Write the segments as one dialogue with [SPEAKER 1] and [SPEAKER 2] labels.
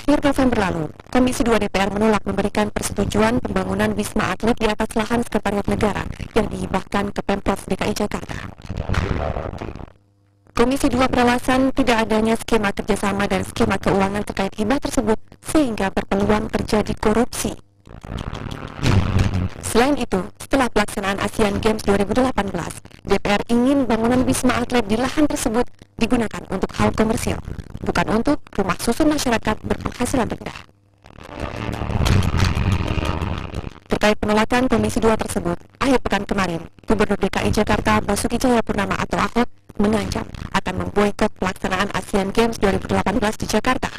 [SPEAKER 1] Akhir November lalu, Komisi 2 DPR menolak memberikan persetujuan pembangunan Wisma Atlet di atas lahan Sekretariat Negara yang dihibahkan ke Pemprov DKI Jakarta. Komisi 2 beralasan tidak adanya skema kerjasama dan skema keuangan terkait hibah tersebut sehingga berpeluang terjadi korupsi. Selain itu, setelah pelaksanaan Asian Games 2018, DPR ingin bangunan Wisma Atlet di lahan tersebut digunakan untuk hal komersil, bukan untuk rumah susun masyarakat berpenghasilan rendah. Terkait penolakan Komisi 2 tersebut, akhir pekan kemarin, Gubernur DKI Jakarta Basuki Cahayapurnama atau Ahok mengancam akan memboikot pelaksanaan Asian Games 2018 di Jakarta.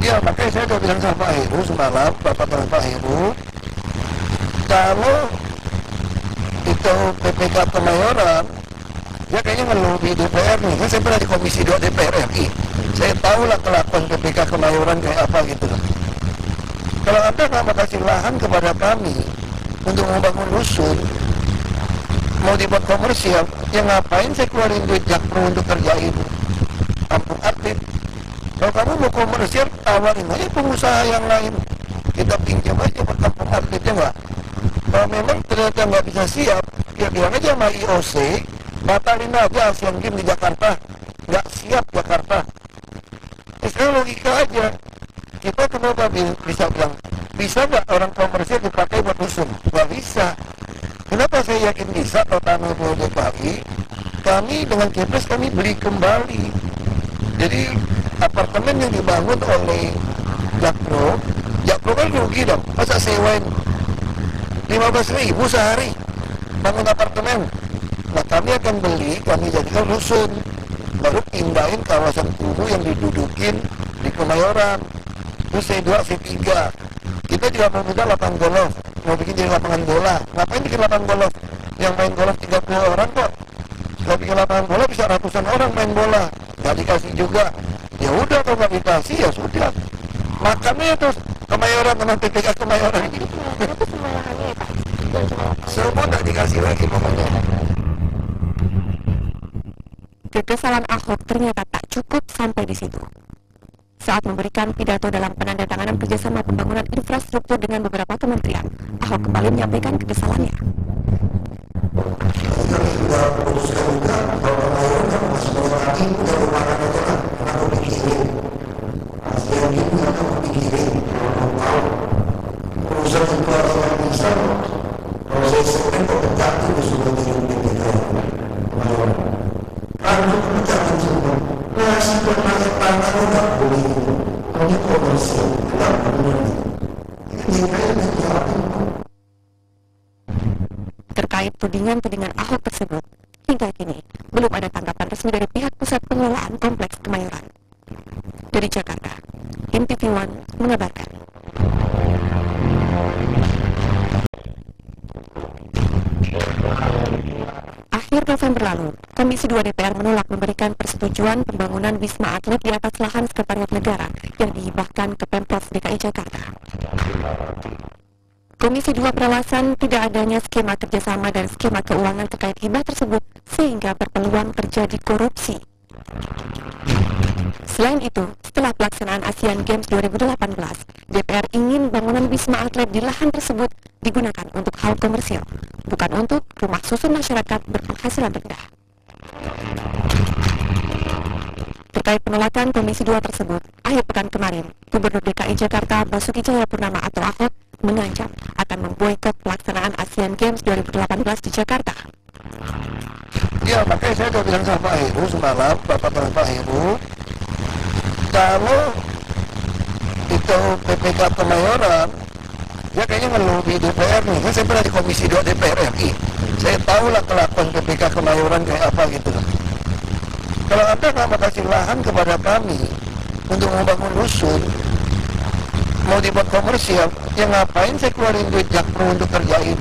[SPEAKER 2] Ya, makanya saya udah bilang sama Pak Heru semalam, Bapak dengan Pak Heru, kalau itu PPK Kemayoran, ya kayaknya ngeluh di DPR nih, kan saya pernah di Komisi 2 DPR RI, saya tahu lah kelakuan PPK Kemayoran kayak apa gitu. Kalau Anda nggak mau kasih lahan kepada kami untuk membangun rusun, mau dibuat komersial, ya ngapain saya keluarin duit jakpro untuk kerjain kampung atlet? Kalau kamu mau komersial, tawarin aja pengusaha yang lain, kita pinjam aja buat kampung atletnya nggak. Kalau memang ternyata nggak bisa siap, ya bilang aja sama IOC, batalin aja Asian Games di Jakarta, nggak siap Jakarta. Sekarang logika aja, kita kenapa bisa bilang, bisa nggak orang komersial dipakai buat rusun? Nggak bisa. Kenapa saya yakin bisa? Kalau tanah DKI, kami dengan Kepres kami beli kembali. Jadi apartemen yang dibangun oleh Jakpro kan rugi dong. Masa sewain 15.000 sehari bangun apartemen. Nah kami akan beli, kami jadikan rusun, baru pindahin kawasan kumuh yang didudukin di Kemayoran. Terus C2, C3. Kita juga mau minta lapangan golf, mau bikin jadi lapangan bola. Ngapain bikin lapangan golf? Yang main golf 30 orang kok. Kalau bikin lapangan bola bisa ratusan orang main bola. Nggak dikasih juga. Ya udah, kalau nggak dikasih ya sudah. Makannya terus Kemayoran dengan PPK Kemayoran.
[SPEAKER 1] Jadi Kemayoran itu semua lahannya ya Pak?
[SPEAKER 2] Semua nggak dikasih lagi pokoknya.
[SPEAKER 1] Kekesalan Ahok ternyata tak cukup sampai di situ. Saat memberikan pidato dalam penandatanganan kerjasama pembangunan infrastruktur dengan beberapa kementerian, Ahok kembali menyampaikan kekesalannya. Terkait tudingan-tudingan Ahok tersebut, hingga kini belum ada tanggapan resmi dari pihak pusat pengelolaan kompleks Kemayoran. Dari Jakarta, Tim TV One mengabarkan. Akhir November lalu, Komisi 2 DPR menolak memberikan persetujuan pembangunan Wisma Atlet di atas lahan Sekretariat Negara yang dihibahkan ke Pemprov DKI Jakarta. Komisi 2 beralasan tidak adanya skema kerjasama dan skema keuangan terkait hibah tersebut sehingga berpeluang terjadi korupsi. Selain itu, setelah pelaksanaan Asian Games 2018, DPR ingin bangunan Wisma Atlet di lahan tersebut digunakan untuk hal komersil, bukan untuk rumah susun masyarakat berpenghasilan rendah. Terkait penolakan Komisi 2 tersebut, akhir pekan kemarin, Gubernur DKI Jakarta Basuki Cahayapurnama atau Ahok mengancam akan memboikot pelaksanaan Asian Games 2018 di Jakarta.
[SPEAKER 2] Ya, makanya saya udah bilang sama Pak Heru semalam, Bapak dengan Pak Heru, kalau itu PPK Kemayoran, ya kayaknya ngeluh di DPR nih, kan saya pernah di Komisi 2 DPR RI, saya tahu lah kelakuan PPK Kemayoran kayak apa gitu. Kalau Anda nggak mau kasih lahan kepada kami untuk membangun rusun, mau dibuat komersial, ya ngapain saya keluarin duit jakpro untuk kerjain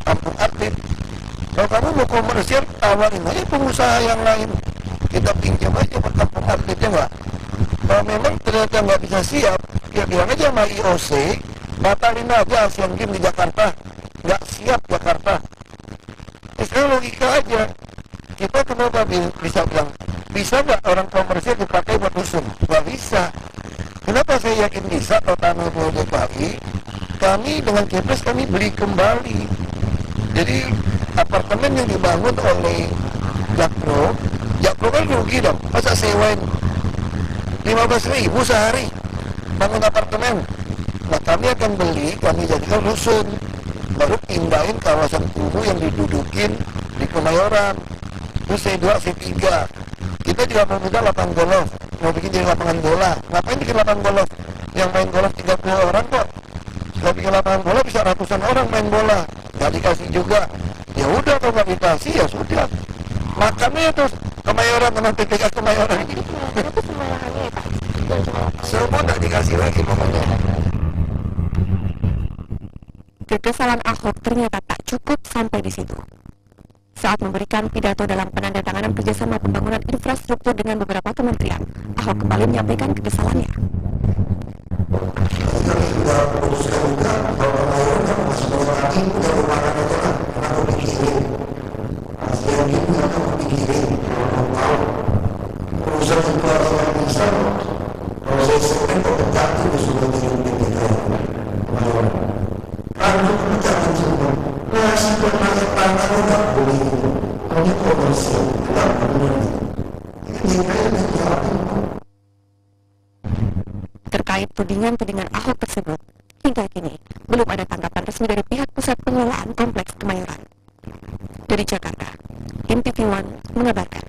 [SPEAKER 2] kampung atlet? Kalau kamu mau komersial, tawarin aja pengusaha yang lain, kita pinjam aja buat kampung atletnya nggak. Kalau memang ternyata nggak bisa siap, ya bilang aja sama IOC, batalin aja Asian Games di Jakarta, nggak siap Jakarta. Sekarang logika aja, kita kenapa bisa bilang, bisa nggak orang komersial dipakai buat rusun? Nggak bisa. Kenapa saya yakin bisa kalau tanah Pulau DKI? Kami dengan Kepres kami beli kembali. Jadi apartemen yang dibangun oleh Jakpro kan rugi dong. Masa sewain 15.000 sehari bangun apartemen. Nah kami akan beli, kami jadikan rusun, baru pindahin kawasan kumuh yang didudukin di Kemayoran. Terus C2, C3. Kita juga mau minta lapangan golf, mau bikin jadi lapangan bola. Ngapain bikin lapangan golf? Yang main golf 30 orang kok. Kalau bikin lapangan bola bisa ratusan orang main bola. Nggak dikasih juga. Ya udah kalau nggak dikasih ya sudah. Makannya terus Kemayoran sama PPK Kemayoran.
[SPEAKER 1] Jadi Kemayoran itu semua lahannya ya Pak?
[SPEAKER 2] Semua nggak dikasih lagi pokoknya.
[SPEAKER 1] Kekesalan Ahok ternyata tak cukup sampai di situ. Saat memberikan pidato dalam penandatanganan kerjasama pembangunan infrastruktur dengan beberapa kementerian, Ahok kembali menyampaikan kekesalannya. Terkait tudingan-tudingan Ahok tersebut, hingga kini belum ada tanggapan resmi dari pihak pusat pengelolaan kompleks Kemayoran. Dari Jakarta, Tim TV One mengabarkan.